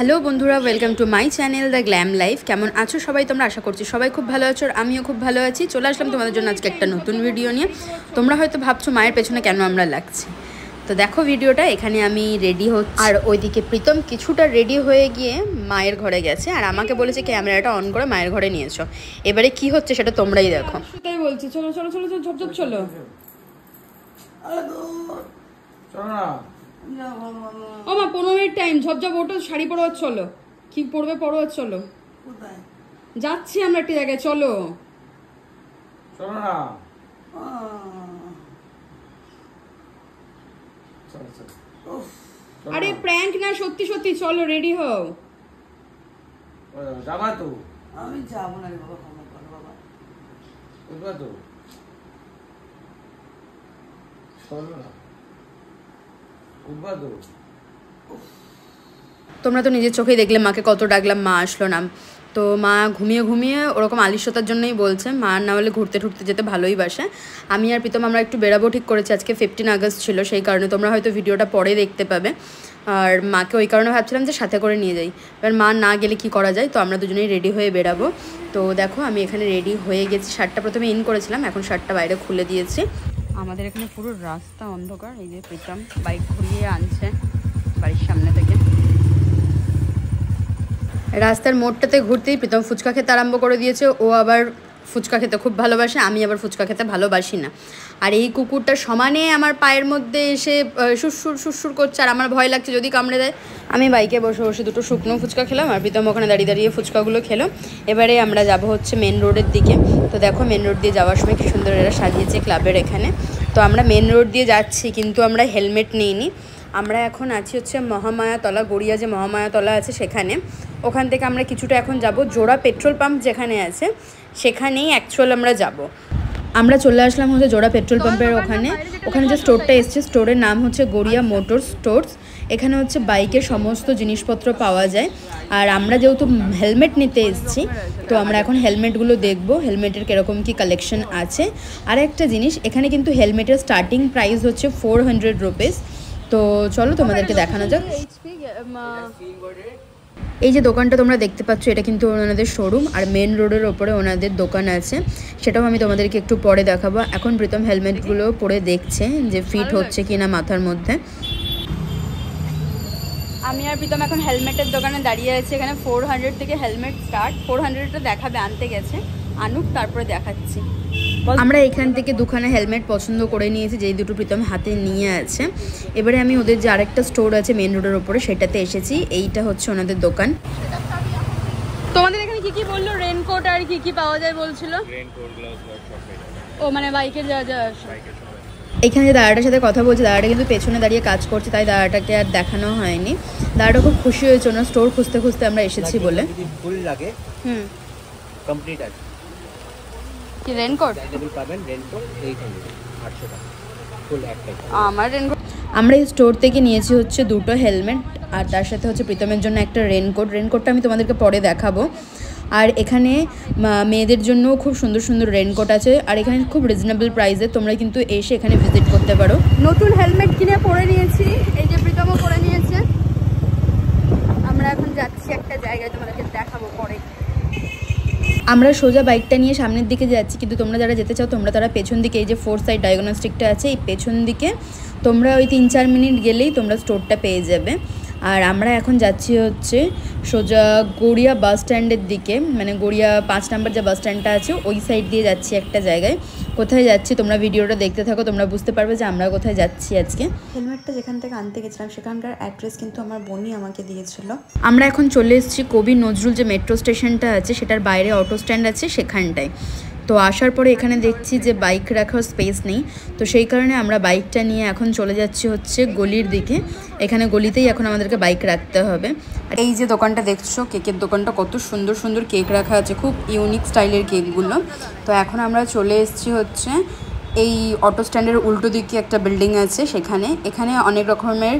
Hello বন্ধুরা, welcome to my channel the glam life. কেমন আছো সবাই? তোমরা আশা করছি সবাই খুব ভালো আছো, আর আমিও খুব ভালো আছি। চলে আসলাম তোমাদের জন্য আজকে একটা নতুন ভিডিও নিয়ে। তোমরা হয়তো ভাবছো মায়ের পেছনে কেন আমরা লাগছি, তো দেখো ভিডিওটা। এখানে আমি রেডি হচ্ছি, আর ওইদিকে প্রীতম কিছুটা রেডি হয়ে গিয়ে মায়ের ঘরে গেছে, আর আমাকে বলেছে ক্যামেরাটা অন করে মায়ের ঘরে নিয়েছো। এবারে কি হচ্ছে সেটা তোমরাই দেখো। সেটাই বলছি, চলো চলো চলো চলো, ঝপঝপ চলো। ও মা, 15 মিনিট টাইম, ঝপঝপ ওটো, শাড়ি পরো, চলো। কি পরবে পরো, চলো। যাচ্ছি আমরা একটা জায়গায়, চলো। আরে প্র্যাঙ্ক না, সত্যি সত্যি, চলো, রেডি হও। যাবা তো? আমি যাবো না রে বাবা, ক্ষমা করো বাবা। উঠবা তো? চলো না, উঠবা তো? তোমরা তো নিজের চোখেই দেখলে মাকে কত ডাকলাম, মা আসলো না। তো মা ঘুমিয়ে ঘুমিয়ে ওরকম আলিস্যতার জন্যই বলছে, মা না হলে ঘুরতে ঠুরতে যেতে ভালোই বাসে। আমি আর প্রীতম আমরা একটু বেরাবো ঠিক করেছি, আজকে 15 আগস্ট ছিল, সেই কারণে তোমরা হয়তো ভিডিওটা পরে দেখতে পাবে। আর মাকে ওই কারণে ভাবছিলাম যে সাথে করে নিয়ে যাই, এবার মা না গেলে কি করা যায়। তো আমরা দুজনেই রেডি হয়ে বেরাবো। তো দেখো আমি এখানে রেডি হয়ে গেছি, শার্টটা প্রথমে ইন করেছিলাম, এখন শার্টটা বাইরে খুলে দিয়েছি। আমাদের এখানে পুরো রাস্তা অন্ধকার, এই যে প্রীতম বাইক ঘুরিয়ে আনছে বাড়ির সামনে থেকে। রাস্তার মোড়টাতে ঘুরতেই প্রীতম ফুচকা খেতে আরম্ভ করে দিয়েছে। ও আবার ফুচকা খেতে খুব ভালোবাসে, আমি আবার ফুচকা খেতে ভালোবাসি না। আর এই কুকুরটা সমানে আমার পায়ের মধ্যে এসে সুরসুর সুরসুর করছে, আর আমার ভয় লাগছে যদি কামড়ে দেয়। আমি বাইকে বসে বসে দুটো শুকনো ফুচকা খেলাম, আর প্রীতম ওখানে দাঁড়িয়ে দাঁড়িয়ে ফুচকাগুলো খেলো। এবারে আমরা যাব হচ্ছে মেন রোডের দিকে। তো দেখো মেন রোড দিয়ে যাওয়ার সময় কি সুন্দর এরা সাজিয়েছে ক্লাবের এখানে। তো আমরা মেন রোড দিয়ে যাচ্ছি, কিন্তু আমরা হেলমেট নিইনি। আমরা এখন আছি হচ্ছে মহামায়াতলা, গড়িয়া যে মহামায়াতলা আছে সেখানে। ওখান থেকে আমরা কিছুটা এখন যাব জোড়া পেট্রোল পাম্প যেখানে আছে, সেখানেই অ্যাকচুয়াল আমরা যাব। আমরা চলে আসলাম হচ্ছে জোড়া পেট্রোল পাম্পের ওখানে। ওখানে যে স্টোরটা এসছে, স্টোরের নাম হচ্ছে গড়িয়া মোটর স্টোর্স। এখানে হচ্ছে বাইকের সমস্ত জিনিসপত্র পাওয়া যায়। আর আমরা যেহেতু হেলমেট নিতে এসেছি, তো আমরা এখন হেলমেটগুলো দেখব, হেলমেটের কীরকম কী কালেকশন আছে। আর একটা জিনিস, এখানে কিন্তু হেলমেটের স্টার্টিং প্রাইস হচ্ছে 400 রুপিস। তো চলো তোমাদেরকে দেখানো যাক। এই যে দোকানটা তোমরা দেখতে পাচ্ছ, এটা কিন্তু ওনাদের শোরুম, আর মেন রোডের ওপরে ওনাদের দোকান আছে, সেটাও আমি তোমাদেরকে একটু পরে দেখাবো। এখন প্রীতম হেলমেটগুলো পরে দেখছে যে ফিট হচ্ছে কিনা মাথার মধ্যে। আমি আর প্রীতম এখন হেলমেটের দোকানে দাঁড়িয়ে আছি। এখানে 400 থেকে হেলমেট স্টার্ট। 400টা দেখাবে, আনতে গেছে, আনুক তারপরে দেখাচ্ছি। আমরা এখান থেকে দুখানা হেলমেট পছন্দ করে নিয়েছি, যেই দুটো প্রীতম হাতে নিয়ে আছে। এবারে আমি ওদের যে আরেকটা স্টোর আছে মেন রোডের ওপরে, সেটাতে এসেছি। এইটা হচ্ছে ওনাদের দোকান। তোমাদের এখানে কি কি বললো? রেনকোট আর কি কি পাওয়া যায় বলছিল? ও মানে বাইকের যা যা। এখানে যে দাদাটার সাথে কথা বলছে, দাদাটা কিন্তু পেছনে দাঁড়িয়ে কাজ করছে, তাই দাদাটাকে আর দেখানো হয়নি। দাদাটা খুব খুশি হয়েছে, ওনার স্টোর খুঁজতে খুঁজতে আমরা এসেছি বলে। কমপ্লিট আছে কি রেনকোট? আমার রেনকোট আমরা এই স্টোর থেকে নিয়েছি হচ্ছে দুটো হেলমেট, আর তার সাথে হচ্ছে প্রীতমের জন্য একটা রেনকোট। রেনকোটটা আমি তোমাদেরকে পরে দেখাবো। আর এখানে মেয়েদের জন্য খুব সুন্দর সুন্দর রেনকোট আছে, আর এখানে খুব রিজনেবল প্রাইসে তোমরা কিন্তু এসে এখানে ভিজিট করতে পারো। নতুন হেলমেট কিনে পরে নিয়েছি, এই যে প্রীতমও পরে নিয়েছে। আমরা এখন যাচ্ছি একটা জায়গায়, তোমাদেরকে দেখাবো পরে। আমরা সোজা বাইকটা নিয়ে সামনের দিকে যাচ্ছি, কিন্তু তোমরা যারা যেতে চাও তোমরা তারা পেছন দিকে, এই যে 4 সাইড ডায়াগনস্টিকটা আছে, এই পেছন দিকে তোমরা ওই 3-4 মিনিট গেলেই তোমরা স্টোরটা পেয়ে যাবে। আর আমরা এখন যাচ্ছি হচ্ছে সোজা গড়িয়া বাস স্ট্যান্ডের দিকে, মানে গড়িয়া 5 নম্বর যে বাস স্ট্যান্ডটা আছে ওই সাইড দিয়ে যাচ্ছি একটা জায়গায়। কোথায় যাচ্ছি তোমরা ভিডিওটা দেখতে থাকো, তোমরা বুঝতে পারবে যে আমরা কোথায় যাচ্ছি আজকে। হেলমেটটা যেখান থেকে আনতে গেছিলাম সেখানকার অ্যাড্রেস কিন্তু আমার বোনই আমাকে দিয়েছিল। আমরা এখন চলে এসেছি কবি নজরুল যে মেট্রো স্টেশনটা আছে, সেটার বাইরে অটো স্ট্যান্ড আছে সেখানটায়। তো আসার পরে এখানে দেখছি যে বাইক রাখার স্পেস নেই, তো সেই কারণে আমরা বাইকটা নিয়ে এখন চলে যাচ্ছি হচ্ছে গলির দিকে। এখানে গলিতেই এখন আমাদেরকে বাইক রাখতে হবে। এই যে দোকানটা দেখছো, কেকের দোকানটা, কত সুন্দর সুন্দর কেক রাখা আছে, খুব ইউনিক স্টাইলের কেকগুলো। তো এখন আমরা চলে এসেছি হচ্ছে এই অটো স্ট্যান্ডের উল্টো দিকে একটা বিল্ডিং আছে সেখানে। এখানে অনেক রকমের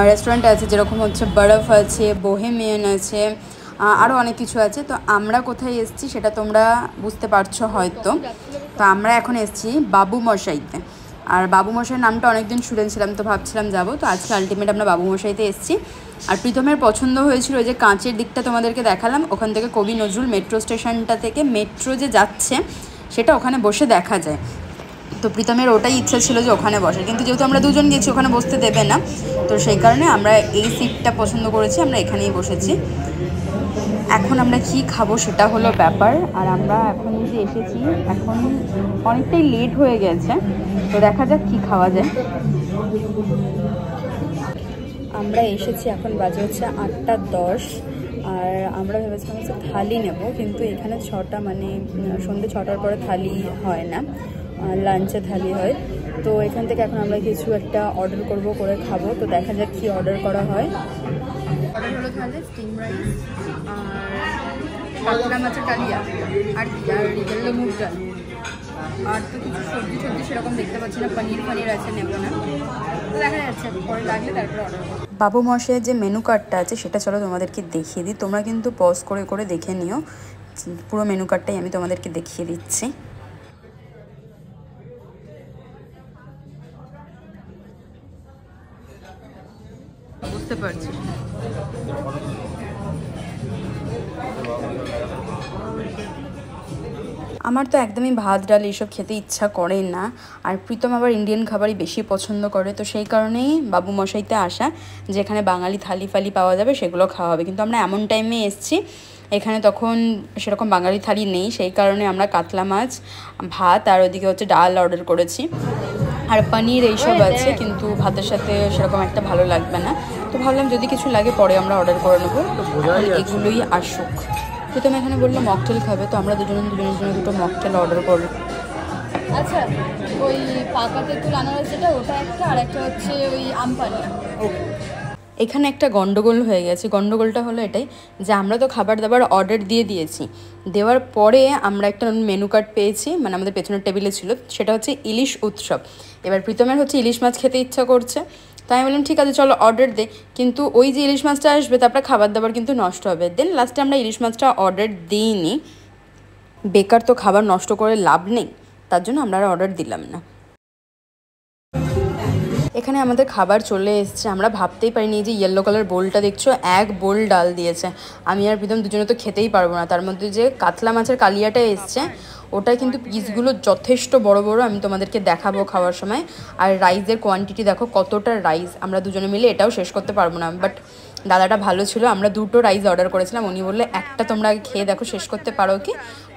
রেস্টুরেন্ট আছে, যেরকম হচ্ছে বরফ আছে, বোহেমিয়ান আছে, আরও অনেক কিছু আছে। তো আমরা কোথায় এসেছি সেটা তোমরা বুঝতে পারছো হয়তো। তো আমরা এখন এসেছি বাবু মশাইতে। আর বাবুমশাইয়ের নামটা অনেকদিন শুনেছিলাম, তো ভাবছিলাম যাবো, তো আজকে আলটিমেট আমরা বাবুমশাইতে এসেছি। আর প্রীতমের পছন্দ হয়েছিল ওই যে কাঁচের দিকটা তোমাদেরকে দেখালাম, ওখান থেকে কবি নজরুল মেট্রো স্টেশনটা থেকে মেট্রো যে যাচ্ছে সেটা ওখানে বসে দেখা যায়। তো প্রীতমের ওটাই ইচ্ছা ছিল যে ওখানে বসে, কিন্তু যেহেতু আমরা দুজন গেছি ওখানে বসতে দেবে না, তো সেই কারণে আমরা এই সিটটা পছন্দ করেছি, আমরা এখানেই বসেছি। এখন আমরা কি খাবো সেটা হলো ব্যাপার। আর আমরা এখন যে এসেছি এখন অনেকটাই লেট হয়ে গেছে, তো দেখা যাক কি খাওয়া যায়। আমরা এসেছি, এখন বাজে হচ্ছে 8:10, আর আমরা ভেবেছিলাম হচ্ছে থালি নেব, কিন্তু এখানে 6টা মানে সন্ধ্যে 6টার পরে থালি হয় না, লাঞ্চে থালি হয়। তো এখান থেকে এখন আমরা কিছু একটা অর্ডার করব, করে খাবো, তো দেখা যাক কি অর্ডার করা হয়। অর্ডার হলো তাহলে স্টিম রাইস আর কাতলা মাছের কালিয়া আর কি, আর ইয়েলো মুগ ডাল, আর তো কিছু সবজি সেরকম দেখতে পাচ্ছি না, পনির আছে, নেবো না, তো দেখা যাচ্ছে পরে লাগলে তারপরে অর্ডার করবো। বাবু মশাইয়ের যে মেনু কার্ডটা আছে সেটা চলো তোমাদেরকে দেখিয়ে দিই, তোমরা কিন্তু পজ করে করে দেখে নিও, পুরো মেনু কার্ডটাই আমি তোমাদেরকে দেখিয়ে দিচ্ছি। বুঝতে পারছি আমার তো একদমই ভাত ডাল এইসব খেতে ইচ্ছা করে না, আর প্রীতম আবার ইন্ডিয়ান খাবারই বেশি পছন্দ করে, তো সেই কারণেই বাবু মশাইতে আসা, যেখানে বাঙালি থালি ফালি পাওয়া যাবে সেগুলো খাওয়া হবে। কিন্তু আমরা এমন টাইমে এসেছি এখানে তখন সেরকম বাঙালি থালি নেই, সেই কারণে আমরা কাতলা মাছ, ভাত আর ওদিকে হচ্ছে ডাল অর্ডার করেছি, আর পনির এইসব আছে, কিন্তু ভাতের সাথে সেরকম একটা ভালো লাগবে না, তো ভাবলাম যদি কিছু লাগে পরে আমরা অর্ডার করে নেবো, এগুলোই আসুক। প্রীতম এখানে বললো মকটেল খাবে, তো আমরা দুজনের জন্য দুটো মকটেল অর্ডার করলাম। আচ্ছা, ওই পাকা তেঁতুল আনারস যেটা ওটা একটা, আর একটা হচ্ছে ওই আমপানিয়া। এখানে একটা গন্ডগোল হয়ে গেছে, গন্ডগোলটা হলো এটাই যে আমরা তো খাবার দাবার অর্ডার দিয়েছি, দেওয়ার পরে আমরা একটা মেনু কার্ড পেয়েছি, মানে আমাদের পেছনের টেবিলে ছিল, সেটা হচ্ছে ইলিশ উৎসব। এবার প্রীতমের হচ্ছে ইলিশ মাছ খেতে ইচ্ছা করছে, তাই আমি বললাম ঠিক আছে চলো অর্ডার দে, কিন্তু ওই যে ইলিশ মাছটা আসবে তারপরে খাবার দাবার কিন্তু নষ্ট হবে, দেন লাস্টে আমরা ইলিশ মাছটা অর্ডার দিইনি, বেকার তো খাবার নষ্ট করে লাভ নেই, তার জন্য আমরা আর অর্ডার দিলাম না। এখানে আমাদের খাবার চলে এসছে, আমরা ভাবতেই পারিনি যে ইয়েলো কালার বোলটা দেখছো, এক বোল ডাল দিয়েছে, আমি আর প্রীতম দুজনে তো খেতেই পারবো না। তার মধ্যে যে কাতলা মাছের কালিয়াটা এসছে ওটা কিন্তু পিসগুলো যথেষ্ট বড় বড়, আমি তোমাদেরকে দেখাবো খাওয়ার সময়। আর রাইসের কোয়ান্টিটি দেখো কতটা রাইস, আমরা দুজনে মিলে এটাও শেষ করতে পারবো না, বাট দাদাটা ভালো ছিল, আমরা দুটো রাইস অর্ডার করেছিলাম, উনি বললে একটা তোমরা আগে খেয়ে দেখো শেষ করতে পারো কি,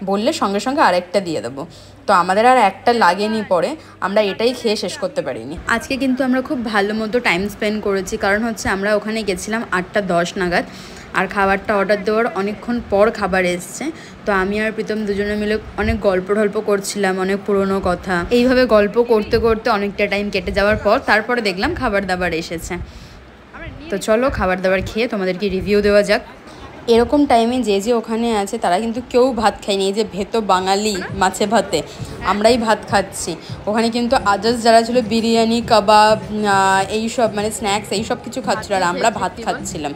বললে সঙ্গে সঙ্গে আরেকটা দিয়ে দেবো, তো আমাদের আর একটা লাগেনি, পরে আমরা এটাই খেয়ে শেষ করতে পারিনি। আজকে কিন্তু আমরা খুব ভালো মতো টাইম স্পেন্ড করেছি, কারণ হচ্ছে আমরা ওখানে গেছিলাম 8:10 নাগাদ, আর খাবারটা অর্ডার দেওয়ার অনেকক্ষণ পর খাবার এসছে, তো আমি আর প্রীতম দুজনে মিলে অনেক গল্প করছিলাম, অনেক পুরনো কথা, এইভাবে গল্প করতে করতে অনেকটা টাইম কেটে যাওয়ার পর তারপরে দেখলাম খাবার দাবার এসেছে। তো চলো খাবার দাবার খেয়ে তোমাদেরকে রিভিউ দেওয়া যাক। এরকম টাইমে যে ওখানে আছে তারা কিন্তু কেউ ভাত খায়নি, এই যে ভেতো বাঙালি মাছে ভাতে আমরাই ভাত খাচ্ছি, ওখানে কিন্তু আদার্স যারা ছিল বিরিয়ানি, কাবাব, এইসব মানে স্ন্যাক্স এইসব কিছু খাচ্ছিল, আর আমরা ভাত খাচ্ছিলাম।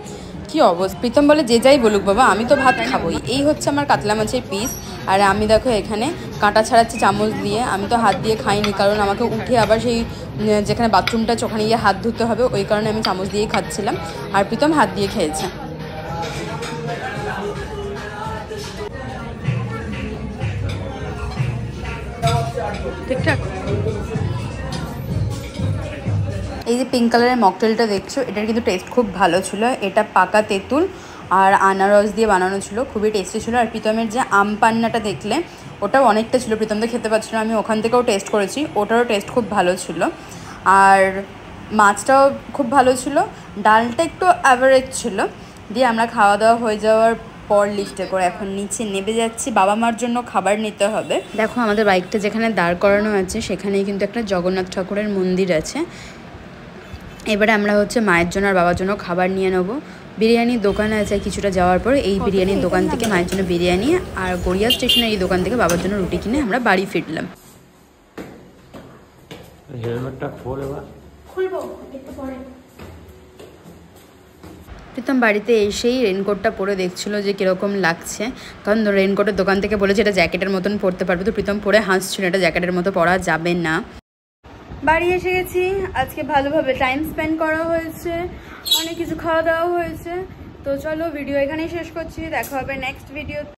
কি অবস্থা, প্রীতম বলে যে যাই বলুক বাবা আমি তো ভাত খাবোই। এই হচ্ছে আমার কাতলা মাছের পিস, আর আমি দেখো এখানে কাঁটা ছাড়াচ্ছি চামচ দিয়ে, আমি তো হাত দিয়ে খাইনি, কারণ আমাকে উঠে আবার সেই যেখানে বাথরুমটা আছে ওখানে গিয়ে হাত ধুতে হবে, ওই কারণে আমি চামচ দিয়েই খাচ্ছিলাম, আর প্রীতম হাত দিয়ে খেয়েছে। ঠিকঠাক। এই যে পিঙ্ক কালারের মকটেলটা দেখছো, এটার কিন্তু টেস্ট খুব ভালো ছিল, এটা পাকা তেঁতুল আর আনারস দিয়ে বানানো ছিল, খুবই টেস্টি ছিল। আর প্রীতমের যে আম পান্নাটা দেখলে ওটাও অনেকটা ছিল, প্রীতম তো খেতে পারছিল, আমি ওখান থেকেও টেস্ট করেছি, ওটারও টেস্ট খুব ভালো ছিল, আর মাছটাও খুব ভালো ছিল, ডালটা একটু অ্যাভারেজ ছিল। দিয়ে আমরা খাওয়া দাওয়া হয়ে যাওয়ার পর লিফটে করে এখন নিচে নেমে যাচ্ছি, বাবা মার জন্য খাবার নিতে হবে। দেখো আমাদের বাইকটা যেখানে দাঁড় করানো আছে সেখানেই কিন্তু একটা জগন্নাথ ঠাকুরের মন্দির আছে। এবারে আমরা হচ্ছে মায়ের জন্য আর বাবার জন্য খাবার নিয়ে নেবো। বিরিয়ানির দোকানে আছে কিছুটা যাওয়ার পর, এই বিরিয়ানির দোকান থেকে মায়ের জন্য বিরিয়ানি, আর গড়িয়া স্টেশনের এই দোকান থেকে বাবার জন্য রুটি কিনে আমরা বাড়ি ফিরলাম। হেলমেটটা খোল, এবার খুলবো একটু পরে। প্রীতম বাড়িতে এসেই রেনকোটটা পরে দেখছিল যে কীরকম লাগছে, কারণ রেনকোটের দোকান থেকে বলেছে এটা জ্যাকেটের মতন পরতে পারবে, তো প্রীতম পরে হাসছিল, এটা জ্যাকেটের মতো পরা যাবে না। বাড়ি এসে গেছি। আজকে ভালোভাবে টাইম স্পেন্ড করা হয়েছে, অনেক কিছু খাওয়া দাওয়া হয়েছে। তো চলো ভিডিও এখানেই শেষ করছি, দেখা হবে নেক্সট ভিডিও।